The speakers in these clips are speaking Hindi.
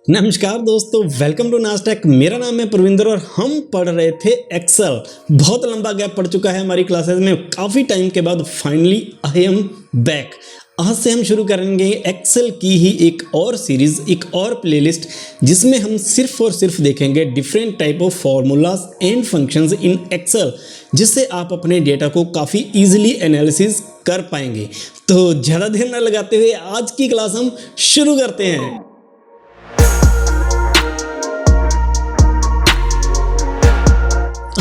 नमस्कार दोस्तों, वेलकम टू नास्टेक। मेरा नाम है प्रविंदर और हम पढ़ रहे थे एक्सेल। बहुत लंबा गैप पड़ चुका है हमारी क्लासेस में, काफ़ी टाइम के बाद फाइनली आई एम बैक। आज से हम शुरू करेंगे एक्सेल की ही एक और सीरीज़, एक और प्लेलिस्ट, जिसमें हम सिर्फ और सिर्फ देखेंगे different type of formulas and functions in Excel, जिससे आप अपने डेटा को काफ़ी इजीली एनालिसिस कर पाएंगे। तो ज़्यादा देर न लगाते हुए आज की क्लास हम शुरू करते हैं।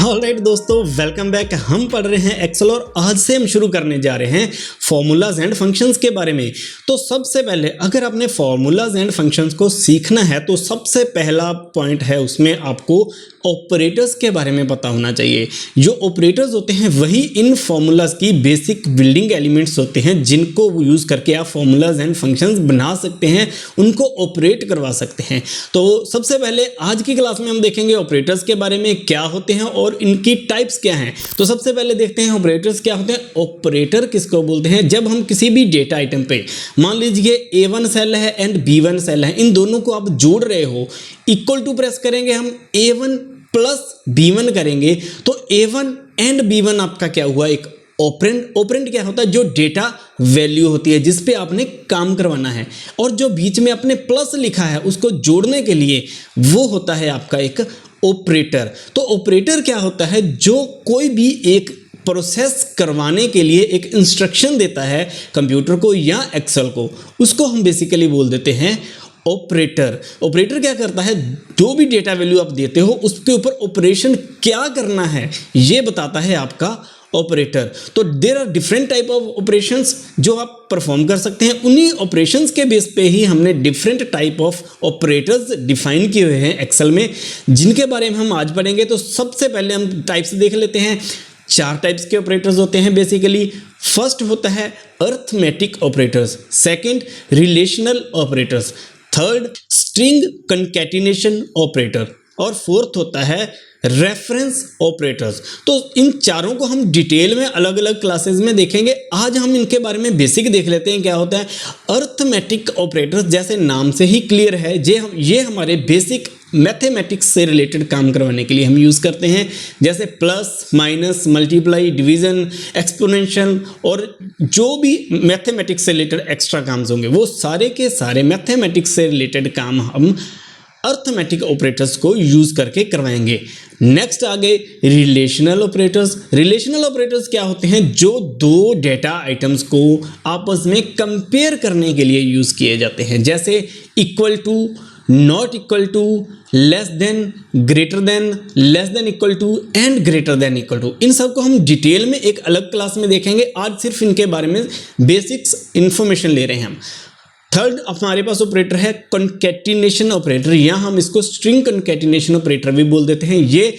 ऑलराइट दोस्तों, वेलकम बैक। हम पढ़ रहे हैं एक्सेल और आज से हम शुरू करने जा रहे हैं फॉर्मूलाज एंड फंक्शंस के बारे में। तो सबसे पहले अगर आपने फॉर्मूलाज एंड फंक्शंस को सीखना है तो सबसे पहला पॉइंट है उसमें आपको ऑपरेटर्स के बारे में पता होना चाहिए। जो ऑपरेटर्स होते हैं वही इन फॉर्मूलाज की बेसिक बिल्डिंग एलिमेंट्स होते हैं, जिनको यूज़ करके आप फॉर्मूलाज एंड फंक्शंस बना सकते हैं, उनको ऑपरेट करवा सकते हैं। तो सबसे पहले आज की क्लास में हम देखेंगे ऑपरेटर्स के बारे में, क्या होते हैं और इनकी टाइप्स क्या हैं। तो सबसे पहले देखते हैं ऑपरेटर्स क्या होते हैं। ऑपरेटर किसको बोलते हैं? जब हम किसी भी डेटा आइटम पे, मान लीजिए A1 सेल है एंड B1 सेल है, इन दोनों को आप जोड़ रहे हो, इक्वल टू प्रेस करेंगे हम, A1 प्लस B1 करेंगे तो A1 एंड B1 आपका क्या हुआ? एक ऑपरेंड। ऑपरेंड क्या होता है? जो डेटा वैल्यू होती है जिस पे आपने काम करवाना है, और जो बीच में आपने प्लस लिखा है उसको जोड़ने के लिए वो होता है आपका एक ऑपरेटर। तो ऑपरेटर क्या होता है? जो कोई भी एक प्रोसेस करवाने के लिए एक इंस्ट्रक्शन देता है कंप्यूटर को या एक्सेल को, उसको हम बेसिकली बोल देते हैं ऑपरेटर। ऑपरेटर क्या करता है? जो भी डेटा वैल्यू आप देते हो उसके ऊपर ऑपरेशन क्या करना है ये बताता है आपका ऑपरेटर। तो there are different type of operations जो आप परफॉर्म कर सकते हैं। उन्हीं ऑपरेशंस के बेस पे ही हमने different type of operators define किए हुए हैं एक्सेल में, जिनके बारे में हम आज पढ़ेंगे। तो सबसे पहले हम टाइप्स देख लेते हैं। 4 टाइप्स के ऑपरेटर्स होते हैं बेसिकली। फर्स्ट होता है arithmetic operators, second relational operators, third string concatenation operator, और फोर्थ होता है रेफरेंस ऑपरेटर्स। तो इन चारों को हम डिटेल में अलग अलग क्लासेस में देखेंगे। आज हम इनके बारे में बेसिक देख लेते हैं क्या होता है। अर्थमेटिक ऑपरेटर्स जैसे नाम से ही क्लियर है, ये हमारे बेसिक मैथमेटिक्स से रिलेटेड काम करवाने के लिए हम यूज़ करते हैं, जैसे plus, minus, multiply, division, exponential, और जो भी मैथमेटिक्स से रिलेटेड एक्स्ट्रा काम्स होंगे वो सारे के सारे मैथमेटिक्स से रिलेटेड काम हम अर्थमेटिक ऑपरेटर्स को यूज़ करके करवाएंगे। नेक्स्ट आगे रिलेशनल ऑपरेटर्स। रिलेशनल ऑपरेटर्स क्या होते हैं? जो दो डेटा आइटम्स को आपस में कंपेयर करने के लिए यूज़ किए जाते हैं, जैसे equal to, not equal to, less than, greater than, less than equal to and greater than equal to. इन सब को हम डिटेल में एक अलग क्लास में देखेंगे। आज सिर्फ इनके बारे में बेसिक्स इंफॉर्मेशन ले रहे हैं हम। थर्ड हमारे पास ऑपरेटर है कंकैटिनेशन ऑपरेटर, या हम इसको स्ट्रिंग कंकैटिनेशन ऑपरेटर भी बोल देते हैं। ये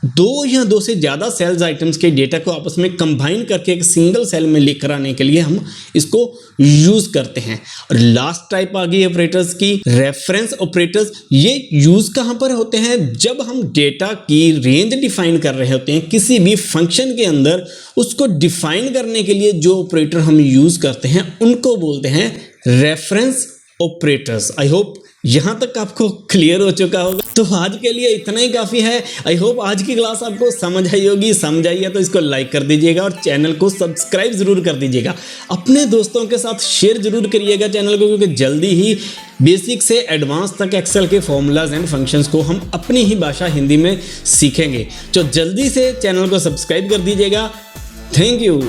दो या दो से ज़्यादा सेल्स आइटम्स के डेटा को आपस में कंबाइन करके एक सिंगल सेल में लेकर आने के लिए हम इसको यूज़ करते हैं। और लास्ट टाइप आ गई ऑपरेटर्स की, रेफरेंस ऑपरेटर्स। ये यूज़ कहाँ पर होते हैं? जब हम डेटा की रेंज डिफाइन कर रहे होते हैं किसी भी फंक्शन के अंदर, उसको डिफाइन करने के लिए जो ऑपरेटर हम यूज़ करते हैं उनको बोलते हैं रेफरेंस ऑपरेटर्स। आई होप यहाँ तक आपको क्लियर हो चुका होगा। तो आज के लिए इतना ही काफ़ी है। आई होप आज की क्लास आपको समझ आई होगी। समझ आई है तो इसको लाइक कर दीजिएगा और चैनल को सब्सक्राइब ज़रूर कर दीजिएगा। अपने दोस्तों के साथ शेयर ज़रूर करिएगा चैनल को, क्योंकि जल्दी ही बेसिक से एडवांस तक एक्सेल के फॉर्मूलाज एंड फंक्शंस को हम अपनी ही भाषा हिंदी में सीखेंगे। तो जल्दी से चैनल को सब्सक्राइब कर दीजिएगा। Thank you.